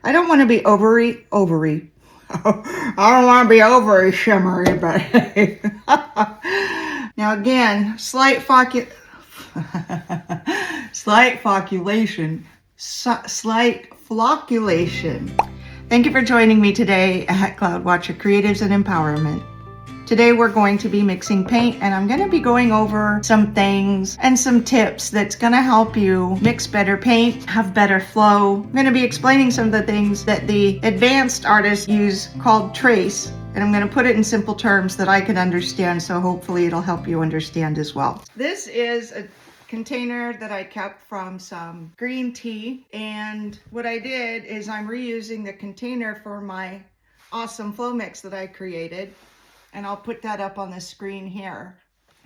I don't want to be overly. I don't want to be overly shimmery, but now again, slight flocculation. Thank you for joining me today at CloudWatcher Creatives and Empowerment. Today we're going to be mixing paint, and I'm going to be going over some things and some tips that's going to help you mix better paint, have better flow. I'm going to be explaining some of the things that the advanced artists use called trace, and I'm going to put it in simple terms that I can understand, so hopefully it'll help you understand as well. This is a container that I kept from some green tea, and what I did is I'm reusing the container for my awesome flow mix that I created. And I'll put that up on the screen here.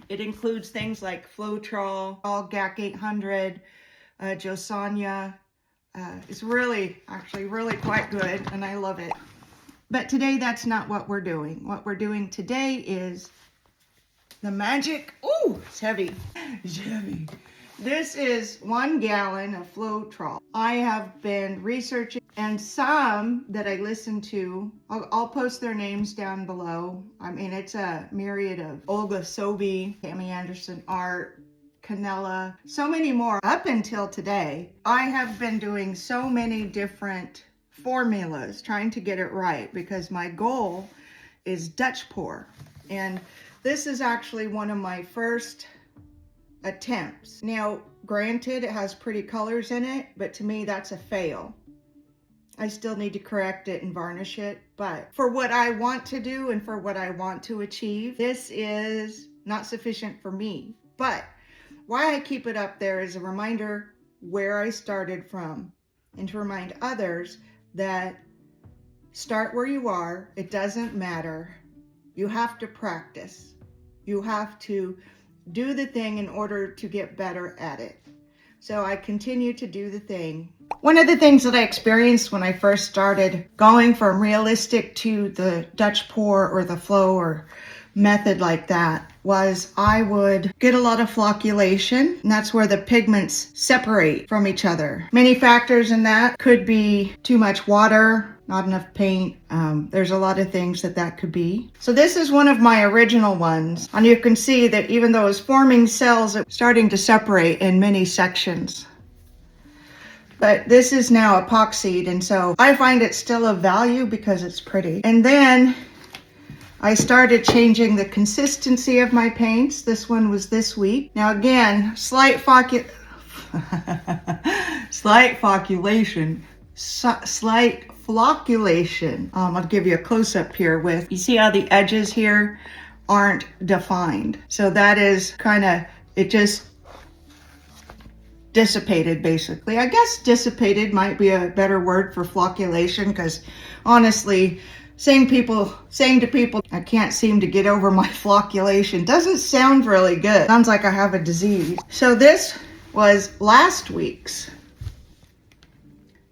It includes things like Floetrol, GAC 800, Josanya. It's actually really quite good, and I love it. But today, that's not what we're doing. What we're doing today is the magic. Oh, it's heavy. It's heavy. This is 1 gallon of Floetrol. I have been researching, and some that I listened to, I'll post their names down below. I mean, it's a myriad of Olga Sobey, Tammy Anderson Art, Canella, so many more. Up until today, I have been doing so many different formulas, trying to get it right, because my goal is Dutch pour. And this is actually one of my first attempts. Now, granted, it has pretty colors in it, but to me, that's a fail. I still need to correct it and varnish it, but for what I want to do and for what I want to achieve, this is not sufficient for me. But why I keep it up there is a reminder where I started from, and to remind others that start where you are. It doesn't matter. You have to practice. You have to do the thing in order to get better at it. So I continue to do the thing. One of the things that I experienced when I first started going from realistic to the Dutch pour or the flow or method like that was I would get a lot of flocculation, and that's where the pigments separate from each other. Many factors in that could be too much water, not enough paint. There's a lot of things that could be. So this is one of my original ones, and you can see that even though it's forming cells, it's starting to separate in many sections. But this is now epoxied, and so I find it still of value because it's pretty. And then I started changing the consistency of my paints. This one was this week. Now again, slight flocculation. I'll give you a close-up here with, you see how the edges here aren't defined. So that is kind of, it just dissipated basically. I guess dissipated might be a better word for flocculation, because honestly, saying to people, I can't seem to get over my flocculation doesn't sound really good. Sounds like I have a disease. So this was last week's,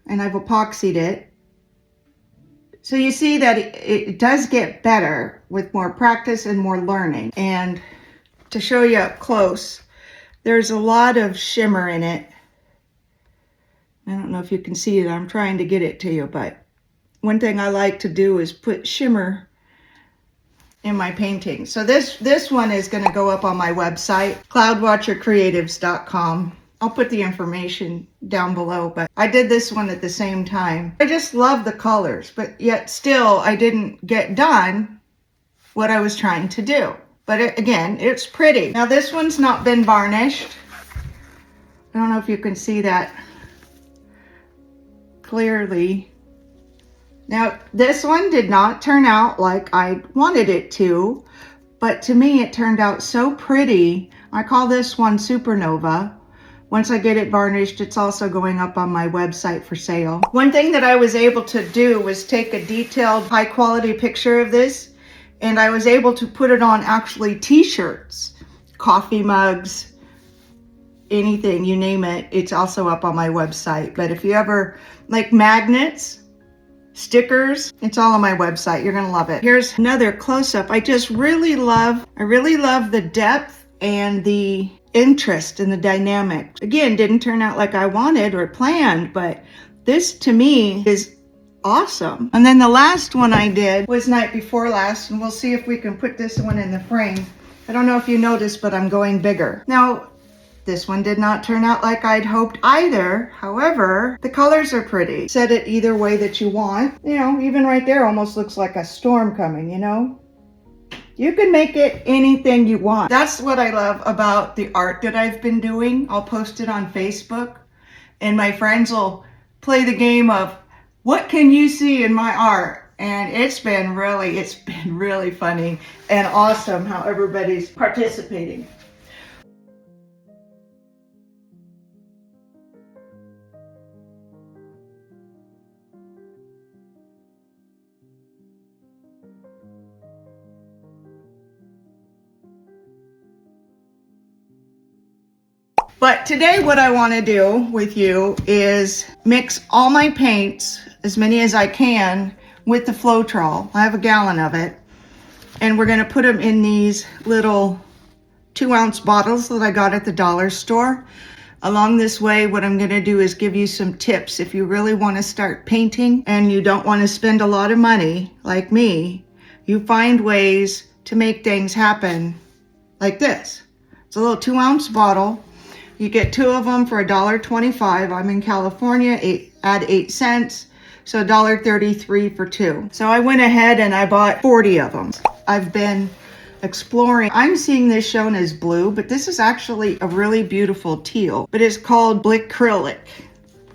and I've epoxied it. So you see that it does get better with more practice and more learning. And to show you up close, there's a lot of shimmer in it. I don't know if you can see it. I'm trying to get it to you, but one thing I like to do is put shimmer in my painting. So this one is going to go up on my website, CloudWatcherCreatives.com. I'll put the information down below, but I did this one at the same time. I just love the colors, but yet still I didn't get done what I was trying to do. But again, it's pretty. Now this one's not been varnished. I don't know if you can see that clearly. Now this one did not turn out like I wanted it to, but to me it turned out so pretty. I call this one Supernova. Once I get it varnished, it's also going up on my website for sale. One thing that I was able to do was take a detailed, high quality picture of this, and I was able to put it on actually t-shirts, coffee mugs, anything, you name it. It's also up on my website. But if you ever like magnets, stickers, it's all on my website. You're gonna love it. Here's another close-up. I really love the depth and the interest in the dynamics. Again, didn't turn out like I wanted or planned, but this to me is awesome. And then the last one I did was night before last, and we'll see if we can put this one in the frame. I don't know if you noticed, but I'm going bigger. Now, this one did not turn out like I'd hoped either. However, the colors are pretty. Set it either way that you want. You know, even right there almost looks like a storm coming, you know? You can make it anything you want. That's what I love about the art that I've been doing. I'll post it on Facebook, and my friends will play the game of, what can you see in my art? And it's been really funny and awesome how everybody's participating. But today what I want to do with you is mix all my paints, as many as I can, with the Floetrol. I have a gallon of it. And we're going to put them in these little 2-ounce bottles that I got at the dollar store. Along this way, what I'm going to do is give you some tips. If you really want to start painting and you don't want to spend a lot of money, like me, you find ways to make things happen like this. It's a little 2-ounce bottle. You get 2 of them for $1.25. I'm in California, add 8 cents. So $1.33 for 2. So I went ahead and I bought 40 of them. I've been exploring. I'm seeing this shown as blue, but this is actually a really beautiful teal. But it's called Blick Acrylic,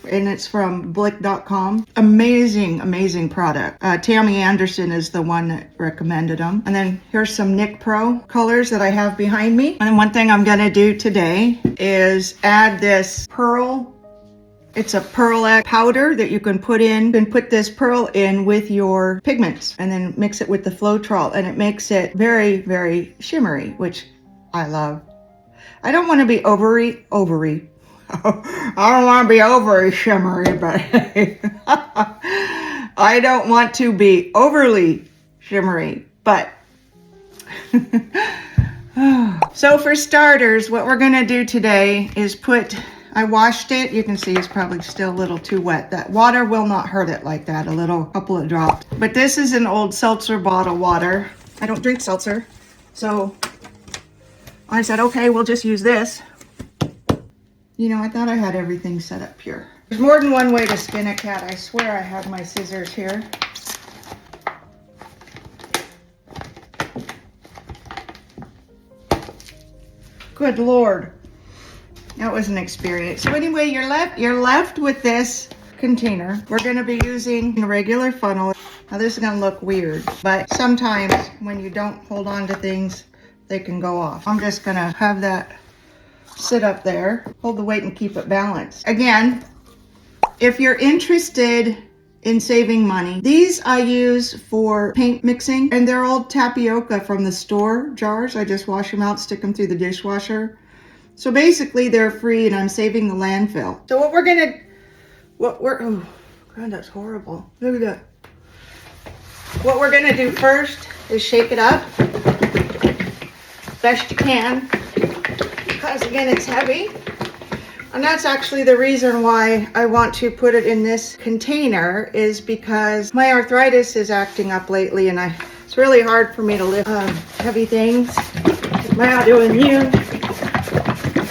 and it's from blick.com. Amazing, amazing product. Tammy Anderson is the one that recommended them. And then here's some Nick Pro colors that I have behind me. And then one thing I'm gonna do today is add this pearl. It's a pearl powder that you can put in. You can put this pearl in with your pigments and then mix it with the Floetrol, and it makes it very, very shimmery, which I love. I don't want to be overly I don't want to be overly shimmery, but I don't want to be overly shimmery, but so for starters, what we're going to do today is I washed it. You can see it's probably still a little too wet. That water will not hurt it like that, couple of drops. But this is an old seltzer bottle water. I don't drink seltzer. So I said, okay, we'll just use this. You know, I thought I had everything set up here. There's more than one way to skin a cat. I swear I have my scissors here. Good Lord. That was an experience. So anyway, you're left with this container. We're going to be using a regular funnel. Now this is going to look weird, but sometimes when you don't hold on to things, they can go off. I'm just going to have that sit up there, hold the weight and keep it balanced. Again, if you're interested in saving money, these I use for paint mixing, and they're old tapioca from the store jars. I just wash them out, stick them through the dishwasher. So basically they're free and I'm saving the landfill. So oh God, that's horrible. Look at that. What we're gonna do first is shake it up best you can, because again, it's heavy. And that's actually the reason why I want to put it in this container, is because my arthritis is acting up lately and it's really hard for me to lift heavy things. My autoimmune.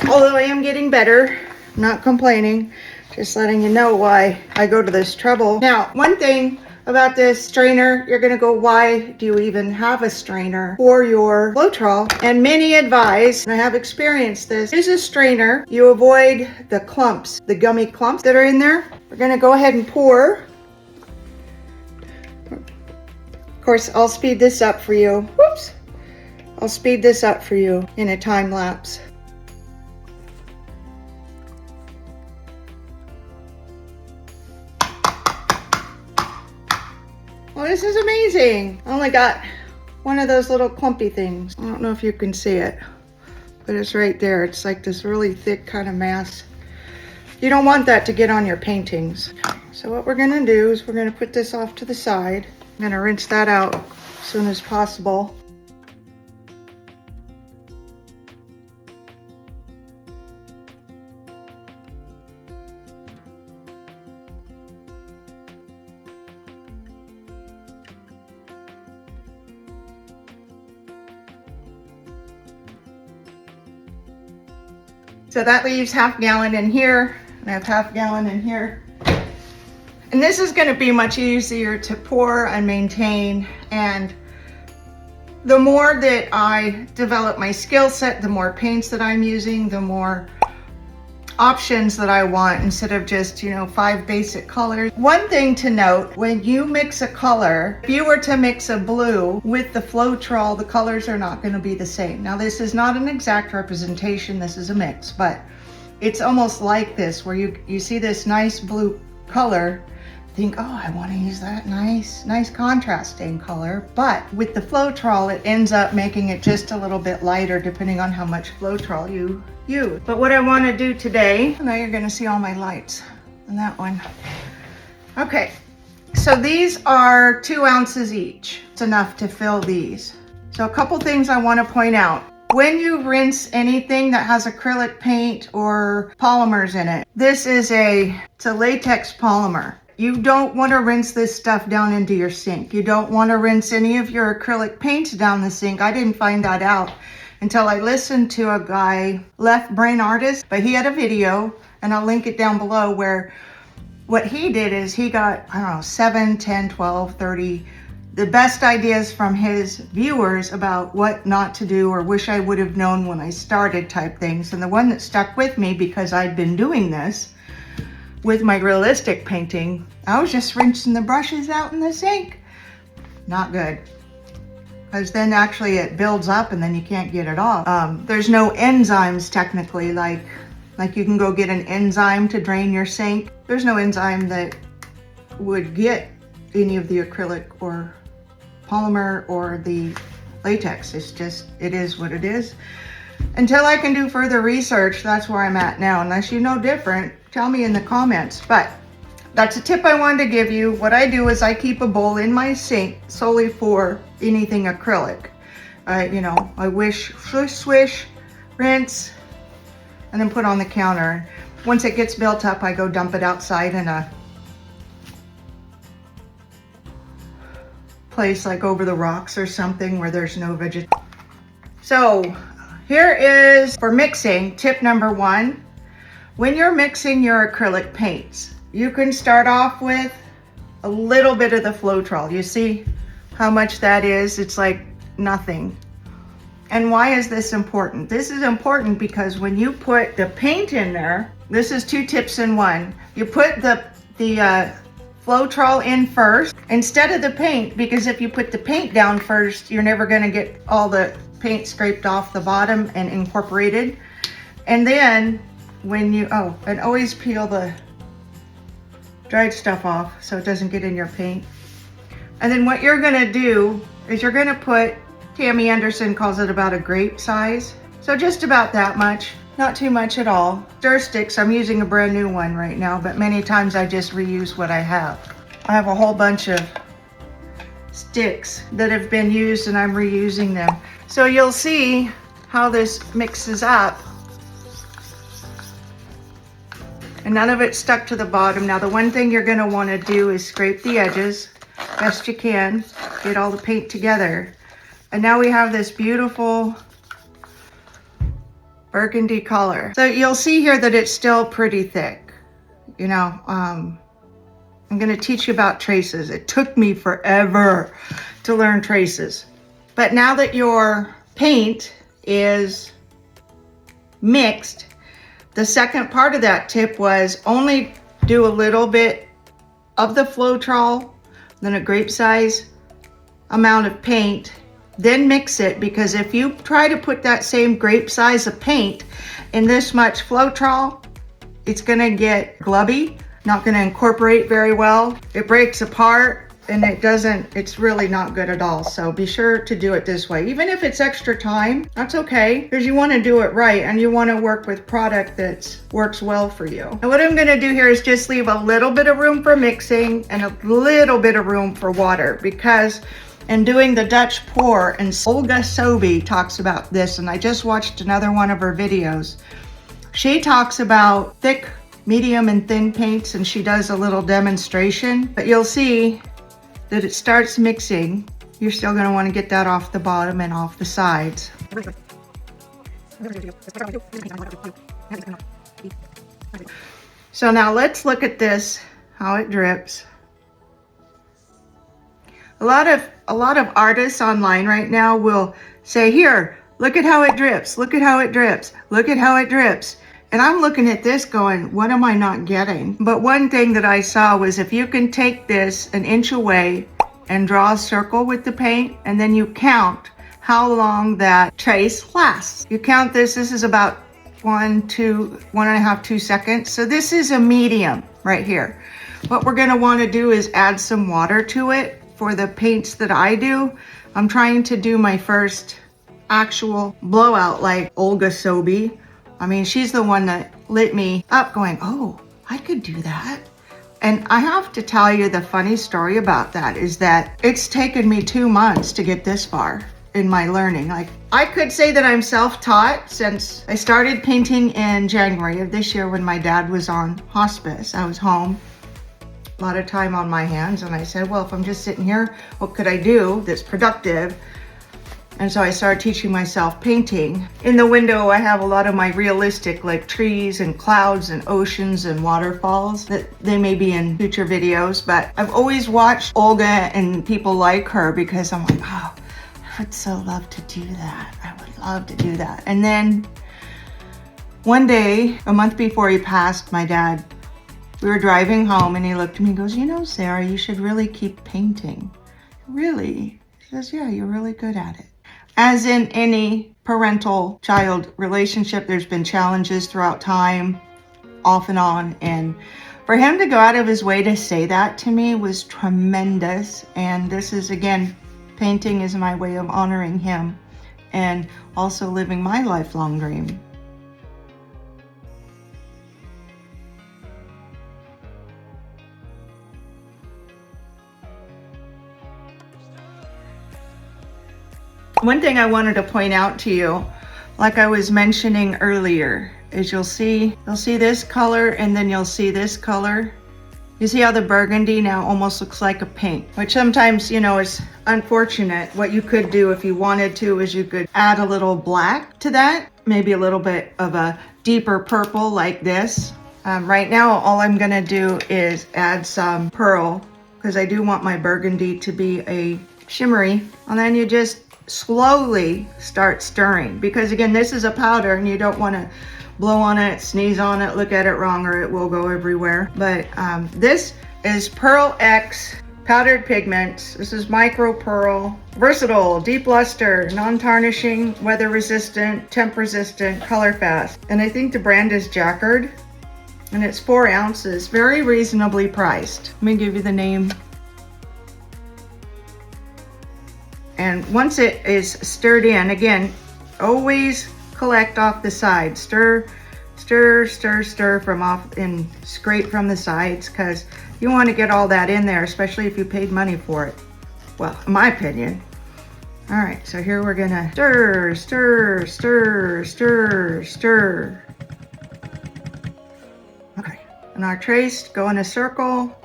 Although I am getting better, I'm not complaining, just letting you know why I go to this trouble. Now, one thing about this strainer, you're gonna go, why do you even have a strainer for your Floetrol? And many advise, and I have experienced this, use a strainer. You avoid the clumps, the gummy clumps that are in there. We're gonna go ahead and pour. Of course, I'll speed this up for you. Whoops. I'll speed this up for you in a time lapse. Well, this is amazing. I only got one of those little clumpy things. I don't know if you can see it, but it's right there. It's like this really thick kind of mass. You don't want that to get on your paintings. So what we're gonna do is we're gonna put this off to the side. I'm gonna rinse that out as soon as possible. So that leaves half gallon in here, and I have half gallon in here. And this is going to be much easier to pour and maintain. And the more that I develop my skill set, the more paints that I'm using, the more options that I want instead of just, 5 basic colors. One thing to note, when you mix a color, if you were to mix a blue with the Floetrol, the colors are not going to be the same. Now this is not an exact representation, this is a mix, but it's almost like this where you see this nice blue color, think, oh, I want to use that nice contrasting color. But with the Floetrol, it ends up making it just a little bit lighter depending on how much Floetrol you use. But what I want to do today, now you're going to see all my lights on that one. Okay, so these are 2 ounces each. It's enough to fill these. So a couple things I want to point out. When you rinse anything that has acrylic paint or polymers in it, it's a latex polymer. You don't want to rinse this stuff down into your sink. You don't want to rinse any of your acrylic paints down the sink. I didn't find that out until I listened to a guy, Left Brain Artist, but he had a video, and I'll link it down below, where what he did is he got, 7, 10, 12, 30, the best ideas from his viewers about what not to do or wish I would have known when I started type things. And the one that stuck with me, because I'd been doing this with my realistic painting, I was just rinsing the brushes out in the sink. Not good. Because then actually it builds up and then you can't get it off. There's no enzymes technically, like you can go get an enzyme to drain your sink. There's no enzyme that would get any of the acrylic or polymer or the latex. It is what it is. Until I can do further research, that's where I'm at now. Unless you know different, tell me in the comments. But that's a tip I wanted to give you. What I do is I keep a bowl in my sink solely for anything acrylic. I swish, rinse, and then put on the counter. Once it gets built up, I go dump it outside in a place like over the rocks or something where there's no vegetation. So here is, for mixing, tip number 1. When you're mixing your acrylic paints, you can start off with a little bit of the Floetrol. You see how much that is? It's like nothing. And why is this important? This is important because when you put the paint in there, this is 2 tips in 1. You put the Floetrol in first instead of the paint, because if you put the paint down first, you're never going to get all the paint scraped off the bottom and incorporated. And then when and always peel the dried stuff off so it doesn't get in your paint. And then what you're going to do is you're going to put, Tammy Anderson calls it about a grape size. So just about that much, not too much at all. Stir sticks, I'm using a brand new one right now, but many times I just reuse what I have. I have a whole bunch of sticks that have been used and I'm reusing them. So you'll see how this mixes up. And none of it stuck to the bottom. Now the one thing you're going to want to do is scrape the edges best you can, get all the paint together. And now we have this beautiful burgundy color. So you'll see here that it's still pretty thick. I'm going to teach you about traces. It took me forever to learn traces. But now that your paint is mixed, the second part of that tip was only do a little bit of the Floetrol, then a grape size amount of paint, then mix it, because if you try to put that same grape size of paint in this much Floetrol, it's gonna get glubby, not gonna incorporate very well. It breaks apart and it's really not good at all. So be sure to do it this way. Even if it's extra time, that's okay, because you want to do it right and you want to work with product that works well for you. And what I'm going to do here is just leave a little bit of room for mixing and a little bit of room for water, because in doing the Dutch pour, and Olga Sobey talks about this, and I just watched another one of her videos. She talks about thick, medium, and thin paints, and she does a little demonstration, but you'll see that it starts mixing. You're still going to want to get that off the bottom and off the sides. So now let's look at this, how it drips. A lot of artists online right now will say, here, look at how it drips, look at how it drips, look at how it drips. And I'm looking at this going, what am I not getting? But one thing that I saw was if you can take this an inch away and draw a circle with the paint, and then you count how long that trace lasts. You count this is about 1.5, 2 seconds. So this is a medium right here. What we're gonna wanna do is add some water to it. For the paints that I do, I'm trying to do my first actual blowout like Olga Sobey. I mean, she's the one that lit me up going, oh, I could do that. And I have to tell you the funny story about that is that it's taken me 2 months to get this far in my learning. Like, I could say that I'm self-taught since I started painting in January of this year when my dad was on hospice. I was home, a lot of time on my hands, and I said, well, if I'm just sitting here, what could I do that's productive? And so I started teaching myself painting. In the window, I have a lot of my realistic, like trees and clouds and oceans and waterfalls that they may be in future videos, but I've always watched Olga and people like her because I'm like, oh, I would so love to do that. I would love to do that. And then one day, a month before he passed, my dad, we were driving home and he looked at me and goes, you know, Sarah, you should really keep painting. Really? He says, yeah, you're really good at it. As in any parental-child relationship, there's been challenges throughout time, off and on. And for him to go out of his way to say that to me was tremendous. And this is, again, painting is my way of honoring him and also living my lifelong dream. One thing I wanted to point out to you, like I was mentioning earlier, is you'll see this color and then you'll see this color. You see how the burgundy now almost looks like a pink, which sometimes, you know, is unfortunate. What you could do if you wanted to is you could add a little black to that, maybe a little bit of a deeper purple like this. Right now, all I'm gonna do is add some pearl because I do want my burgundy to be a shimmery. And then you just slowly start stirring because again, this is a powder and you don't want to blow on it, sneeze on it, look at it wrong, or it will go everywhere. But this is Pearl X powdered pigments. This is micro pearl, versatile, deep luster, non-tarnishing, weather resistant, temp resistant, color fast. And I think the brand is Jacquard and it's 4 ounces, very reasonably priced. Let me give you the name. And once it is stirred in, again, always collect off the sides. Stir, stir, stir, stir from off and scrape from the sides because you want to get all that in there, especially if you paid money for it. Well, in my opinion. All right, so here we're gonna stir, stir, stir, stir, stir. Okay, and our trace, go in a circle,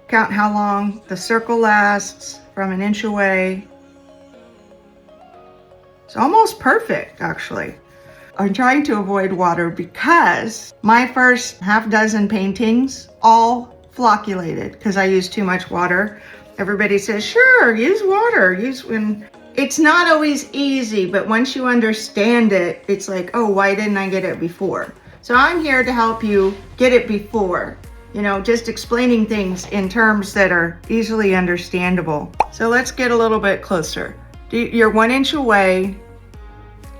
count how long the circle lasts from an inch away. It's almost perfect, actually. I'm trying to avoid water because my first half dozen paintings all flocculated because I used too much water. Everybody says, sure, use water. And it's not always easy, but once you understand it, it's like, oh, why didn't I get it before? So I'm here to help you get it before. You know, just explaining things in terms that are easily understandable. So let's get a little bit closer. You're 1 inch away,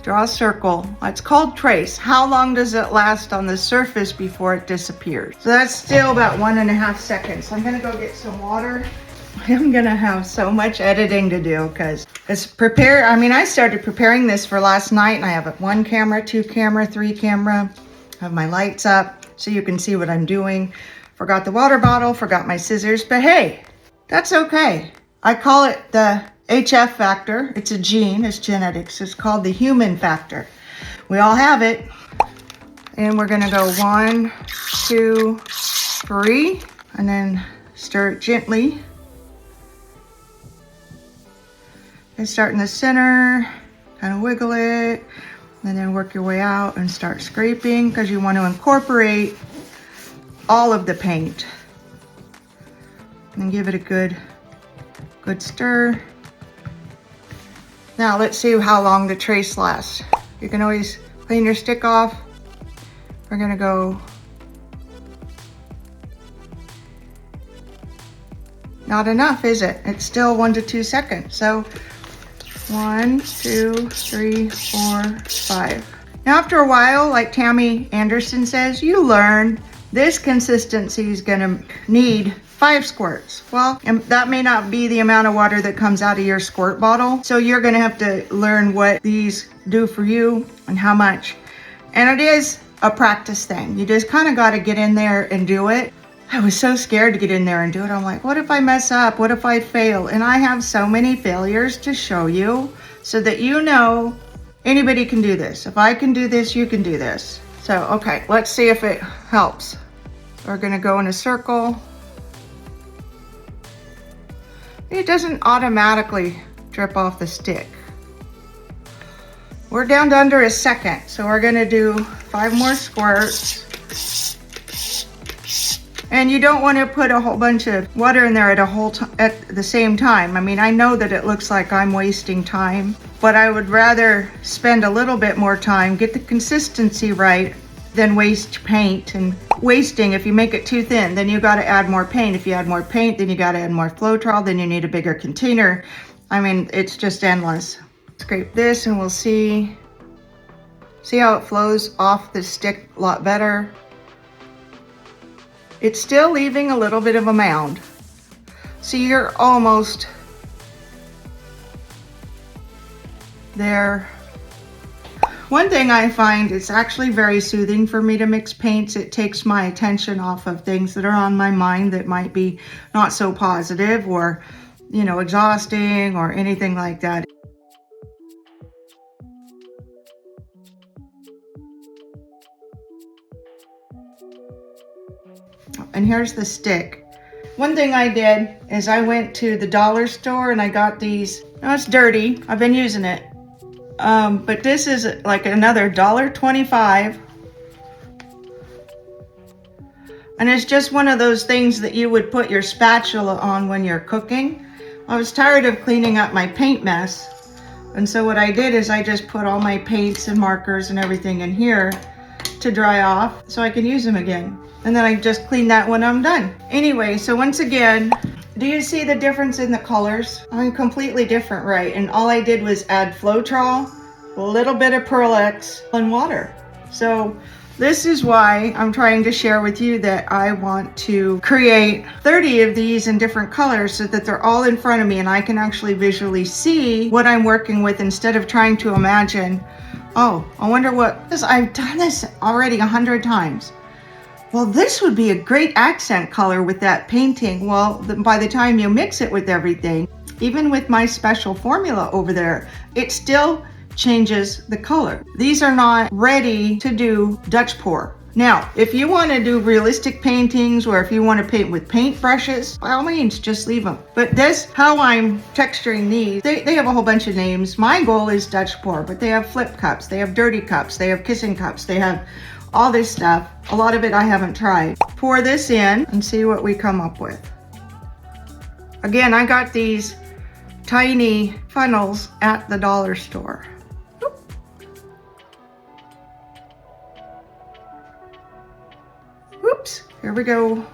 draw a circle. It's called trace. How long does it last on the surface before it disappears? So that's still about 1.5 seconds. So I'm gonna go get some water. I'm gonna have so much editing to do because I started preparing this for last night and I have 1 camera, 2 camera, 3 camera. I have my lights up so you can see what I'm doing. Forgot the water bottle, forgot my scissors, but hey, that's okay. I call it the HF factor. It's a gene, it's genetics. It's called the human factor. We all have it. And we're gonna go 1, 2, 3, and then stir it gently. And start in the center, kind of wiggle it. And then work your way out and start scraping because you want to incorporate all of the paint. And give it a good stir. Now let's see how long the trace lasts. You can always clean your stick off. We're gonna go. Not enough, is it? It's still 1 to 2 seconds. So 1, 2, 3, 4, 5. Now after a while, like Tammy Anderson says, you learn this consistency is gonna need 5 squirts. Well, and that may not be the amount of water that comes out of your squirt bottle. So you're gonna have to learn what these do for you and how much. And it is a practice thing. You just kind of got to get in there and do it. I was so scared to get in there and do it. I'm like, what if I mess up? What if I fail? And I have so many failures to show you so that you know anybody can do this. If I can do this, you can do this. So, okay, let's see if it helps. We're gonna go in a circle. It doesn't automatically drip off the stick. We're down to under a second, so we're gonna do 5 more squirts. And you don't want to put a whole bunch of water in there at the same time. I mean, I know that it looks like I'm wasting time, but I would rather spend a little bit more time, get the consistency right, than waste paint. And wasting, if you make it too thin, then you got to add more paint. If you add more paint, then you got to add more Floetrol, then you need a bigger container. I mean, it's just endless. Scrape this and we'll see how it flows off the stick a lot better. It's still leaving a little bit of a mound. So you're almost there. One thing I find, it's actually very soothing for me to mix paints. It takes my attention off of things that are on my mind that might be not so positive or, you know, exhausting or anything like that. And here's the stick. One thing I did is I went to the dollar store and I got these. Now it's dirty, I've been using it. But this is like another $1.25. And it's just one of those things that you would put your spatula on when you're cooking. I was tired of cleaning up my paint mess. And so what I did is I just put all my paints and markers and everything in here to dry off so I can use them again. And then I just clean that when I'm done. Anyway, so once again, do you see the difference in the colors? I'm completely different, right? And all I did was add Floetrol, a little bit of Pearl X, and water. So this is why I'm trying to share with you that I want to create 30 of these in different colors so that they're all in front of me and I can actually visually see what I'm working with instead of trying to imagine, oh, I wonder what, because I've done this already 100 times. Well, this would be a great accent color with that painting. Well, by the time you mix it with everything, even with my special formula over there, it still changes the color. These are not ready to do Dutch pour. Now, if you want to do realistic paintings or if you want to paint with paint brushes, by all means, just leave them. But this, how I'm texturing these, they have a whole bunch of names. My goal is Dutch pour, but they have flip cups, they have dirty cups, they have kissing cups, they have all this stuff. A lot of it I haven't tried. Pour this in and see what we come up with. Again, I got these tiny funnels at the dollar store. Whoops, here we go.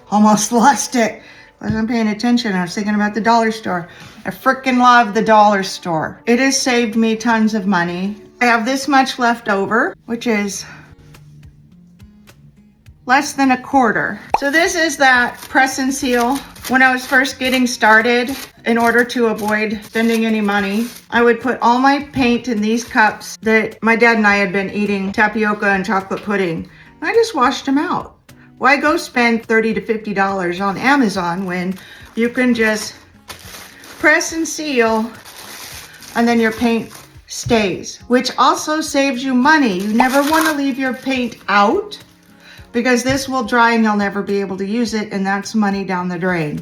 Almost lost it. Wasn't paying attention. I was thinking about the dollar store. I freaking love the dollar store. It has saved me tons of money. I have this much left over, which is less than a quarter. So this is that press and seal. When I was first getting started, in order to avoid spending any money, I would put all my paint in these cups that my dad and I had been eating tapioca and chocolate pudding. And I just washed them out. Why go spend $30 to $50 on Amazon when you can just press and seal and then your paint stays, which also saves you money. You never want to leave your paint out because this will dry and you'll never be able to use it, and that's money down the drain.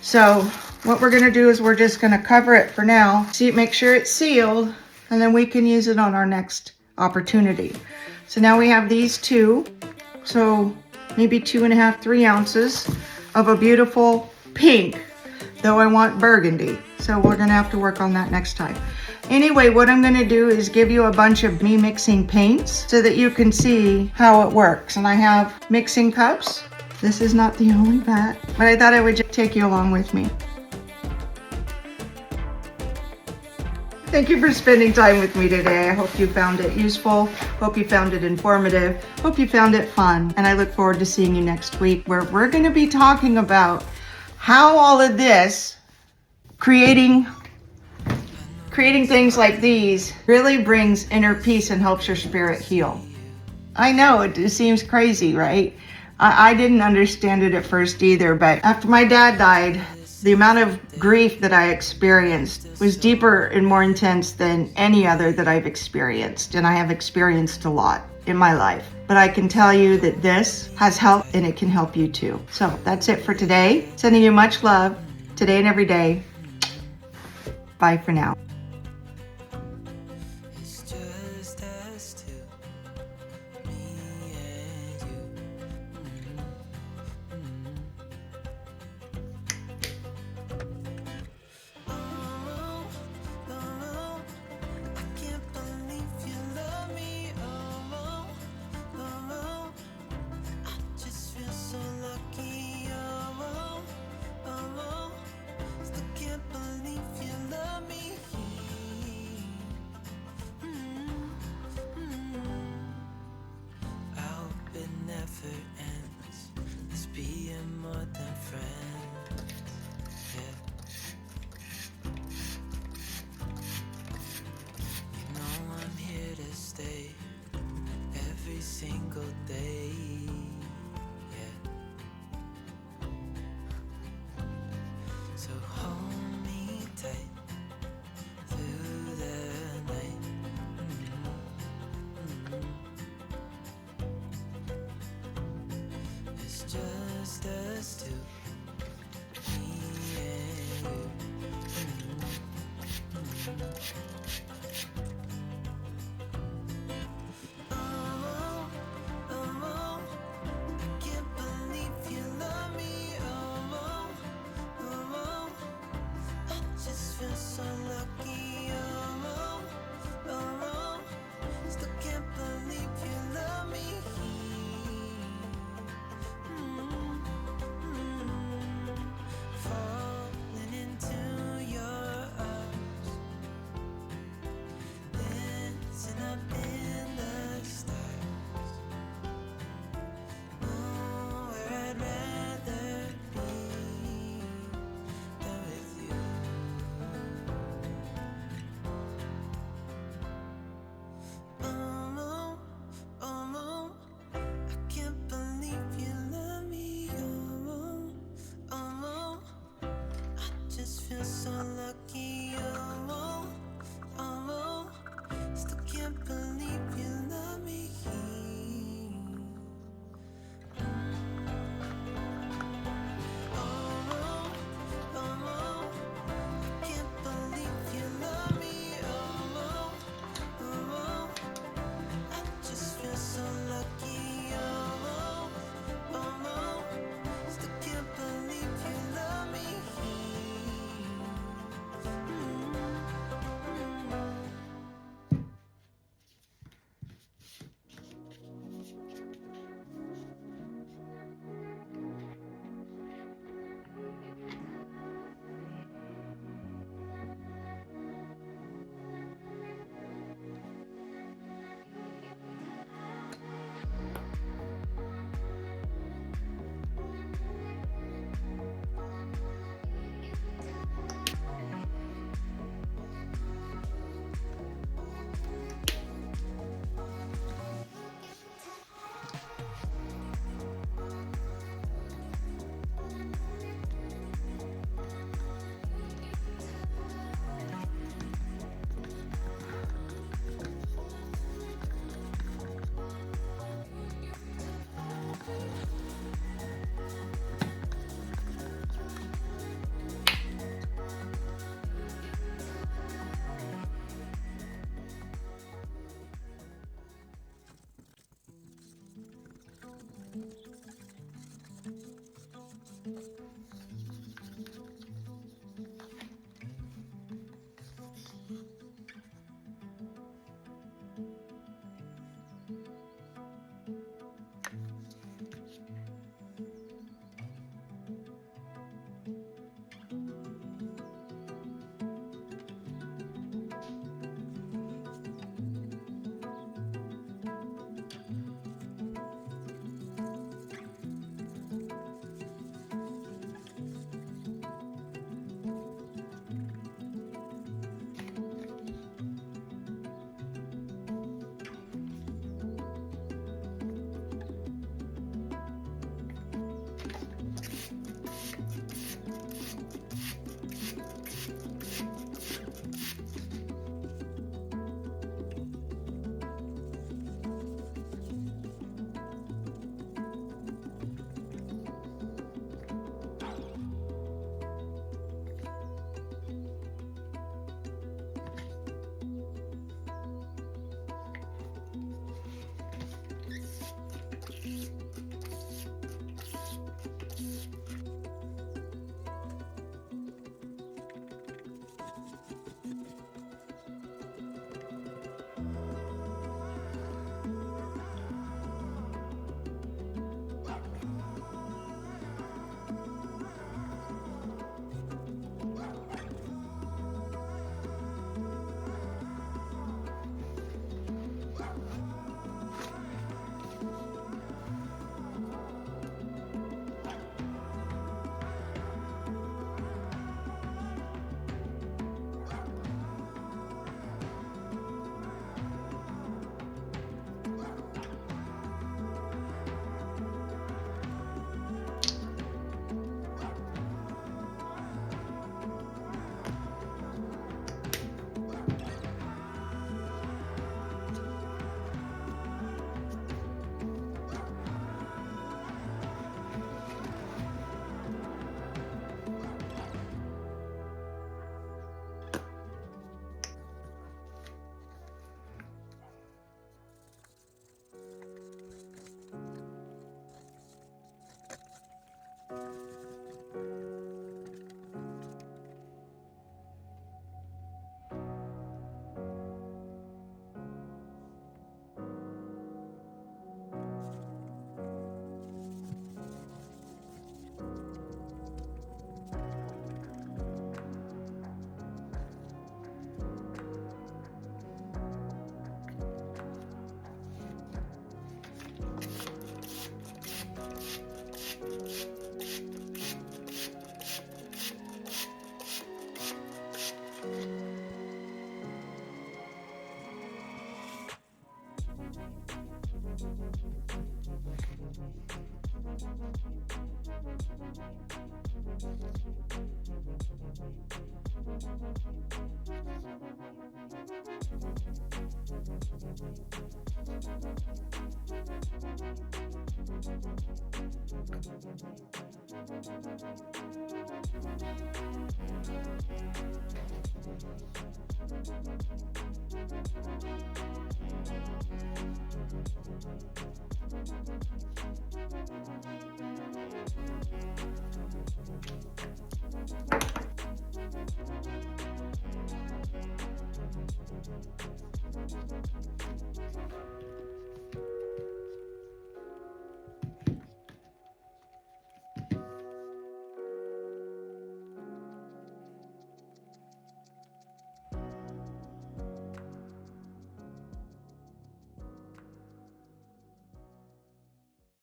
So what we're gonna do is we're just gonna cover it for now. See, make sure it's sealed, and then we can use it on our next opportunity. So now we have these two, so maybe 2.5, 3 ounces of a beautiful pink, though I want burgundy. So we're gonna have to work on that next time. Anyway, what I'm gonna do is give you a bunch of me mixing paints so that you can see how it works. And I have mixing cups. This is not the only vat, but I thought I would just take you along with me. Thank you for spending time with me today. I hope you found it useful. Hope you found it informative. Hope you found it fun. And I look forward to seeing you next week, where we're gonna be talking about how all of this, creating things like these, really brings inner peace and helps your spirit heal. I know it seems crazy, right? I didn't understand it at first either, but after my dad died, the amount of grief that I experienced was deeper and more intense than any other that I've experienced. And I have experienced a lot in my life. But I can tell you that this has helped, and it can help you too. So that's it for today. Sending you much love today and every day. Bye for now. Single day, yeah. So hold me tight through the night. It's just us two, me and you. So lucky, still can't believe you love me.